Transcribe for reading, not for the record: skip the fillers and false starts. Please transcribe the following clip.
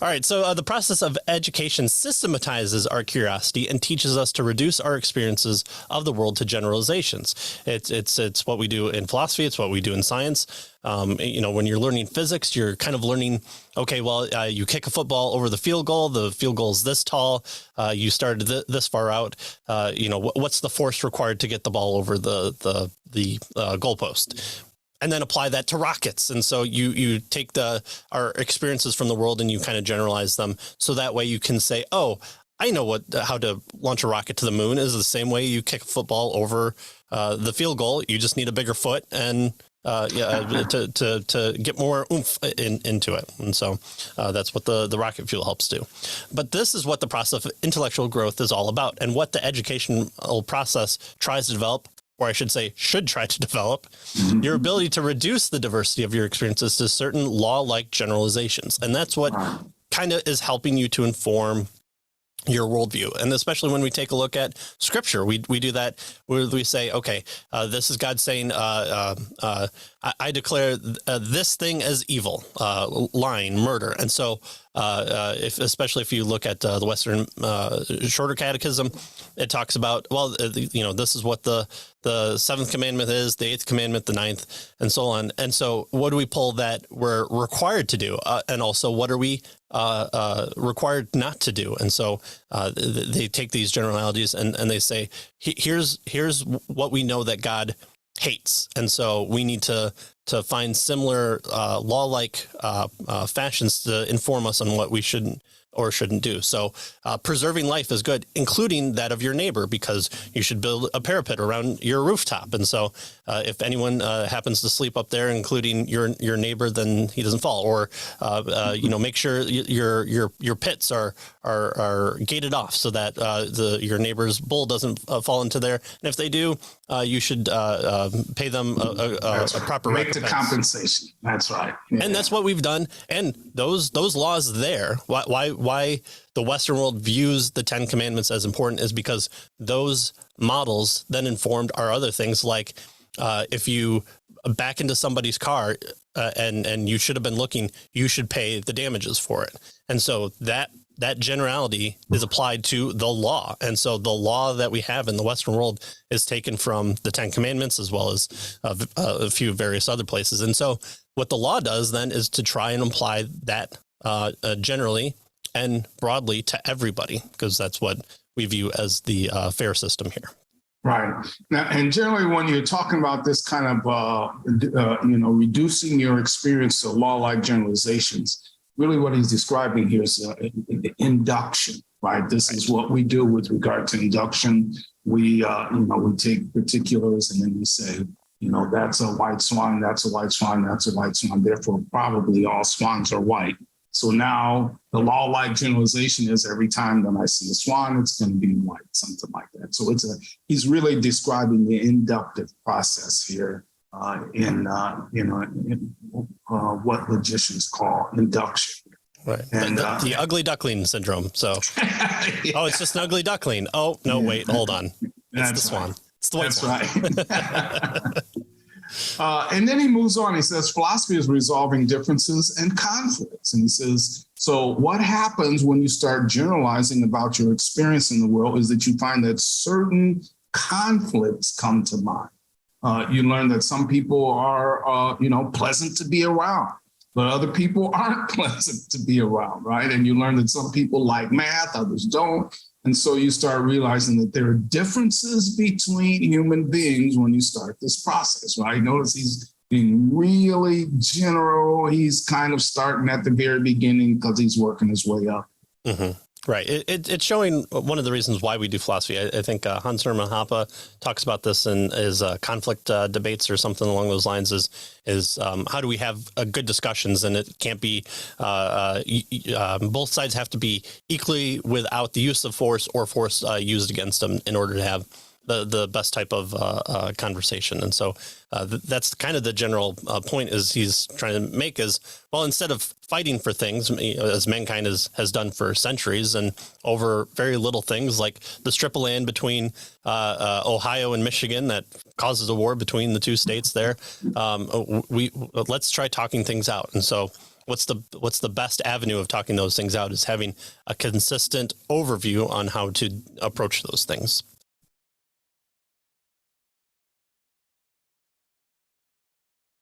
All right. So the process of education systematizes our curiosity and teaches us to reduce our experiences of the world to generalizations. It's what we do in philosophy. It's what we do in science. When you're learning physics, you're kind of learning, okay, well, you kick a football over the field goal is this tall. You started this far out. What's the force required to get the ball over the goalpost? And then apply that to rockets. And so you take our experiences from the world and you kind of generalize them. So that way you can say, oh, I know how to launch a rocket to the moon is the same way you kick a football over the field goal. You just need a bigger foot and to get more oomph into it. And so that's what the rocket fuel helps do. But this is what the process of intellectual growth is all about, and what the educational process tries to develop, or I should say, should try to develop, your ability to reduce the diversity of your experiences to certain law-like generalizations. And that's what kind of is helping you to inform your worldview. And especially when we take a look at scripture, we do that where we say, okay, this is God saying, I declare this thing as evil, lying, murder. And so especially if you look at the Western Shorter Catechism, it talks about, this is what the seventh commandment is, the eighth commandment, the ninth, and so on. And so what do we pull that we're required to do? And also what are we required not to do? And so they take these generalities and they say, here's what we know that God hates. And so we need to find similar law-like fashions to inform us on what we shouldn't or shouldn't do. So preserving life is good, including that of your neighbor, because you should build a parapet around your rooftop. And so if anyone happens to sleep up there, including your neighbor, then he doesn't fall. Or make sure your pits are gated off so that your neighbor's bull doesn't fall into there. And if they do, you should pay them a proper make the compensation. That's right. Yeah. And that's what we've done. And those laws there, why the Western world views the 10 Commandments as important is because those models then informed our other things, like if you back into somebody's car and you should have been looking, you should pay the damages for it. And so that generality is applied to the law. And so the law that we have in the Western world is taken from the 10 Commandments as well as a few various other places. And so what the law does then is to try and apply that generally and broadly to everybody, because that's what we view as the fair system here. Right. Now, and generally, when you're talking about this kind of, reducing your experience to law-like generalizations, really what he's describing here is induction, right? This is what we do with regard to induction. We take particulars and then we say, that's a white swan, that's a white swan, that's a white swan. Therefore, probably all swans are white. So now the law-like generalization is every time that I see a swan, it's going to be white, something like that. So he's really describing the inductive process here in what logicians call induction. Right. And the ugly duckling syndrome. So, yeah. Oh, it's just an ugly duckling. Oh, no, wait, hold on. It's the swan. Right. It's the white swan. Right. And then he moves on. He says, philosophy is resolving differences and conflicts. And he says, so what happens when you start generalizing about your experience in the world is that you find that certain conflicts come to mind. You learn that some people are, pleasant to be around, but other people aren't pleasant to be around, right? And you learn that some people like math, others don't. And so you start realizing that there are differences between human beings when you start this process, right? Notice he's being really general. He's kind of starting at the very beginning because he's working his way up. Mm-hmm. Right. It's showing one of the reasons why we do philosophy. I think Hans Hermann Hoppe talks about this in his conflict debates or something along those lines is how do we have good discussions? And it can't be both sides have to be equally without the use of force or force used against them in order to have the best type of conversation. And so that's kind of the general point is he's trying to make is, well, instead of fighting for things, as mankind has done for centuries and over very little things like the strip of land between Ohio and Michigan that causes a war between the two states there, let's try talking things out. And so what's the best avenue of talking those things out is having a consistent overview on how to approach those things.